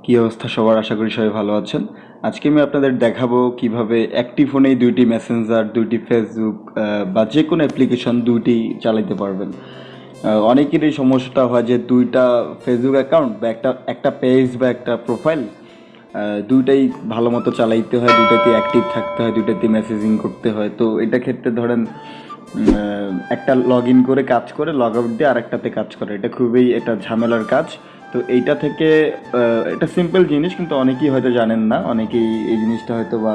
কি অবস্থা সবার? আশা করি সবাই ভালো আছেন। আজকে আমি আপনাদের দেখাবো কিভাবে একটি ফোনেই দুইটি মেসেঞ্জার, দুইটি ফেসবুক বা যে কোনো অ্যাপ্লিকেশন দুইটি চালাতে পারবেন। অনেকেরই সমস্যাটা হয় যে দুইটা ফেসবুক অ্যাকাউন্ট বা একটা একটা পেজ বা একটা প্রোফাইল দুইটাই ভালো মতো চালাইতে হয়, দুইটাতে অ্যাক্টিভ থাকতে হয়, দুইটাতে মেসেজিং করতে হয়। তো এটা ক্ষেত্রে ধরেন একটা লগ ইন করে কাজ করে, লগ আউট দিয়ে আরেকটাতে কাজ করে, এটা খুবই এটা ঝামেলার কাজ। তো এইটা থেকে এটা সিম্পল জিনিস, কিন্তু অনেকেই হয়তো জানেন না, অনেকেই এই জিনিসটা হয়তো বা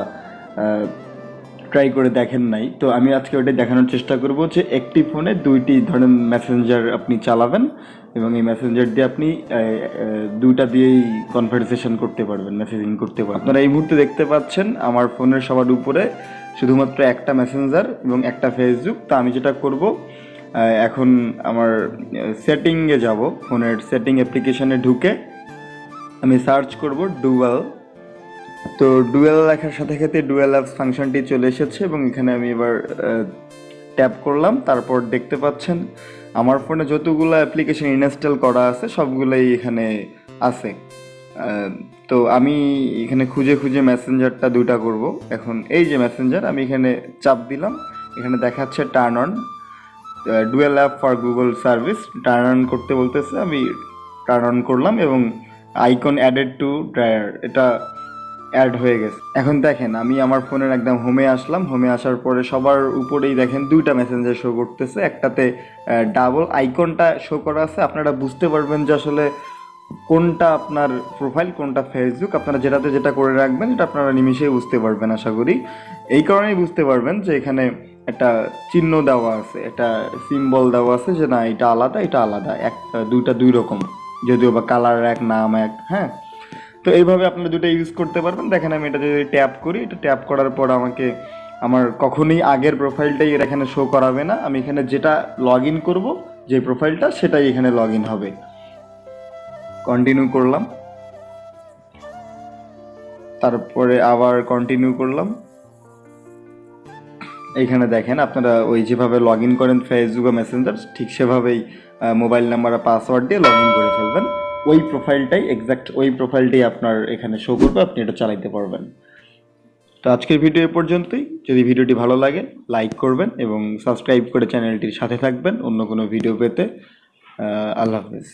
ট্রাই করে দেখেন নাই। তো আমি আজকে ওইটাই দেখানোর চেষ্টা করব যে একটি ফোনে দুইটি ধরেন মেসেঞ্জার আপনি চালাবেন এবং এই মেসেঞ্জার দিয়ে আপনি দুইটা দিয়েই কনভারসেশন করতে পারবেন, মেসেজিং করতে পারবেন। আপনারা এই মুহূর্তে দেখতে পাচ্ছেন আমার ফোনের সবার উপরে শুধুমাত্র একটা মেসেঞ্জার এবং একটা ফেসবুক। তো আমি যেটা করব, এখন আমার সেটিংয়ে যাব, ফোনের সেটিং অ্যাপ্লিকেশনে ঢুকে আমি সার্চ করব ডুয়াল। তো ডুয়েল লেখার সাথে সাথে ডুয়েল অ্যাপস ফাংশনটি চলে এসেছে এবং এখানে আমি এবার ট্যাপ করলাম। তারপর দেখতে পাচ্ছেন আমার ফোনে যতগুলো অ্যাপ্লিকেশন ইনস্টল করা আছে সবগুলোই এখানে আছে। তো আমি এখানে খুঁজে খুঁজে মেসেঞ্জারটা দুইটা করব। এখন এই যে মেসেঞ্জার, আমি এখানে চাপ দিলাম, এখানে দেখাচ্ছে turn on dual app for Google service. Turn on করতে বলতেছে, আমি টার্ন অন করলাম এবং আইকন অ্যাডেড টু ড্রায়ার এটা অ্যাড হয়ে গেছে। এখন দেখেন আমি আমার ফোনের একদম হোমে আসলাম, হোমে আসার পরে সবার উপরেই দেখেন দুইটা মেসেঞ্জার শো করতেছে, একটাতে ডাবল আইকনটা শো করা আছে। আপনারা বুঝতে পারবেন যে আসলে কোনটা আপনার প্রোফাইল, কোনটা ফেসবুক। আপনারা যেটাতে যেটা করে রাখবেন এটা আপনারা নিমিশেই বুঝতে পারবেন আশা করি। এই কারণেই বুঝতে পারবেন যে এখানে একটা চিহ্ন দেওয়া আছে, একটা সিম্বল দেওয়া আছে যে না এটা আলাদা, এটা আলাদা, একটা দুইটা দুই রকম, যদিও বা কালার এক, নাম এক। হ্যাঁ, তো এইভাবে আপনারা দুটো ইউজ করতে পারবেন। দেখেন আমি এটা যদি ট্যাপ করি, এটা ট্যাপ করার পর আমাকে আমার কখনোই আগের প্রোফাইলটাই এর এখানে শো করাবে না। আমি এখানে যেটা লগ ইন করবো, যে প্রোফাইলটা, সেটাই এখানে লগ ইন হবে। কন্টিনিউ করলাম, তারপরে আবার কন্টিনিউ করলাম। এইখানে দেখেন আপনারা ওই যেভাবে লগ ইন করেন ফেসবুক বা মেসেঞ্জার, ঠিক সেভাবেই মোবাইল নাম্বার আর পাসওয়ার্ড দিয়ে লগ ইন করে ফেলবেন। ওই প্রোফাইলটাই, এক্স্যাক্ট ওই প্রোফাইলটাই আপনার এখানে শো করবে, আপনি এটা চালাইতে পারবেন। তো আজকের ভিডিও এ পর্যন্তই। যদি ভিডিওটি ভালো লাগে লাইক করবেন এবং সাবস্ক্রাইব করে চ্যানেলটির সাথে থাকবেন অন্য কোনো ভিডিও পেতে। আল্লাহ হাফেজ।